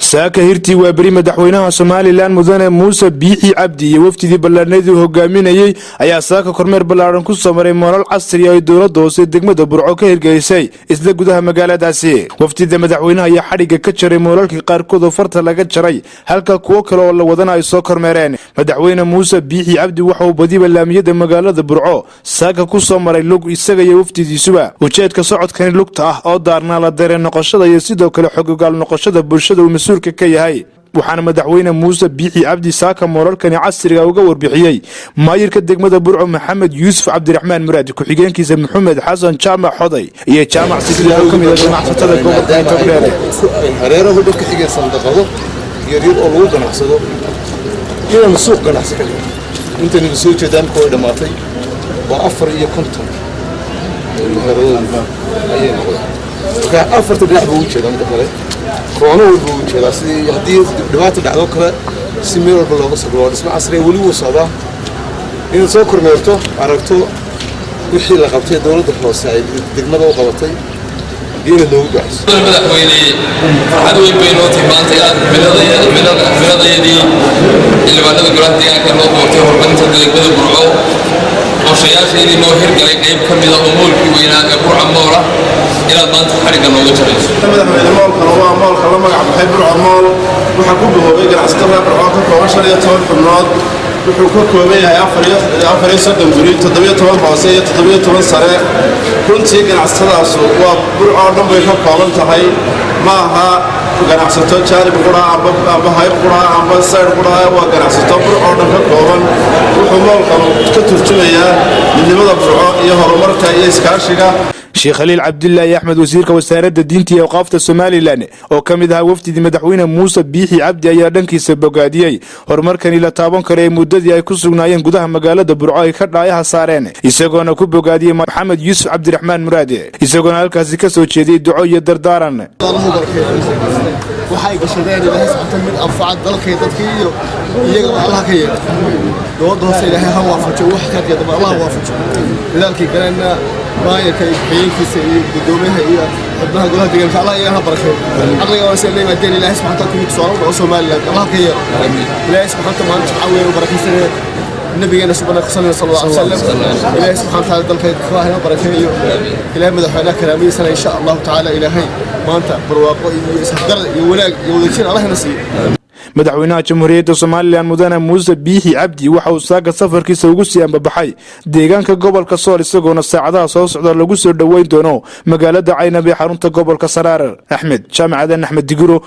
saaka hirtii waa bari madaxweynaha Soomaaliland mudane Muuse Biixi Cabdi iyo wafdidii ballaarneed uu hogaaminayay ayaa saaka kormeer ballaaran ku samaray moolal casri ah oo dawladda hoose degmada Burco ka hirgelisay isla gudaha magaaladaasi. wafdida madaxweynaha ayaa xariga ka jaray moolalkii qaarkood oo farta laga jaray halka kuwa kale oo la wadana ay soo kormeereen. madaxweyne Muuse Biixi Cabdi waxa uu badiba laamiyada magaalada Burco saaka ku soo maray lug isaga iyo wafdidiisuba. ujeedka socodkan lugta ah oo daarna la dareen noqoshada iyo sidoo kale xogogaal noqoshada bulshada مسؤولك كيهاي waxaana madaxweyne Muuse Biixi Cabdi saaka moolalkani casriga uga warbixiyay maayirka degmada Burco Maxamed Yuusuf Cabdiraxmaan Muraad ku xigeenkiisa Maxamed Xasan Jaamac Xoday iyo Jaamac Sidii oo kamid ah ganacsatada gobolka Togdheer hareeraha dadka xigeen sandaqado yar oo lagu ganacsado inaan suuq ganacsado inta la soo jeedaan koo dhamaatay waa 4 iyo 50 ayay noqday ka afarta dhinac buu jeedaan kale كونه والبوجة لاسي هدي دبعت الدعوة كلا سمير بالله بصبر اسمع عصري ولي وصابه إن سكر مرتو عرفتو وحي لقبتي دولة الحوسعي دقمة وقبتي دين اللي هو جاهز. المدحويني عدوي بينوتي مانتيات بلادي دي اللي بعد الجرات دي كان لو توتي هربنت دقمة برعو وشياش اللي نوهر قال قريب كم إذا أمور في وينا برع مورا إلى مانت حرق النوع جريس. المدحويني مال كانوا مال كلام عم برع مال وحكومه بيجر عسكرنا برعاك وعشرة يتوان في الناد وحكومه بيها عفري صدم جري تدبية توان بعصية تدبية توان سريع كنت يجر عسكرنا سوق وبرع نبي يكون قابل تهاي معها ganacsato jaarib qura aba hay qura aba sayr qura waa ganacsato Burco dhanka kooban wuxuu moolkan ka turjumayaa midnimada Burco iyo horumarka iyo iskaashiga. Sheikh Khalil Abdullahi Ahmed wasiirka wasaaradda diinta iyo awqaafta Soomaaliland oo kamid ah wafdidii madaxweyne Muuse Biixi Cabdi ayaa dhankiisa bogaadiyay horumarkan ila taaban karay muddadii ay ku sugnaayeen gudaha magaalada Burco ay ka dhaayaha saareen isagoona ku bogaadiyay Maxamed Yuusuf Cabdiraxmaan Muraad isagoona halkaas ka soo jeediyay duco iyo dardaaran. waxay gashadeen ilaahay sabtan mid anfacad dalkay dadkii iyo iyaga Allah ka yeelo dood hoose ilaahay ha waafajo wax ka qeyd Allah waafajo dadalkii galana baayaka xiyeenkiisa iyo gudoomiyaha iyo xubnaha golaha deegaanka Allah iyaga ha barakeeyo aqliga waa soo leeyahay deen ilaahay subhanahu wa ta'ala oo Soomaaliland Allah ka yeelo ilaahay subhanahu wa ta'ala caawiyo barakiisana نبينا سبحانه صلى الله عليه وسلم إلهي سبحانه وتعالى دلك كواهنا بركيه إلهي مدحونا كلامي سنة إن شاء الله تعالى إلهي ما أنت برواقو يسحقر يولاق يوذيشين الله نسي madaxweynaha jamhuuriyadda Soomaaliland mudane Muuse Biixi Cabdi waxa uu saaga safarkiisa ugu sii ambabaxay deegaanka gobolka Sool isagoona saacadaha soo socda lagu soo dhaweyn doono magaalada Caynab ee xarunta gobolka Saraar. Axmed Jaamacadan Axmed Digiro.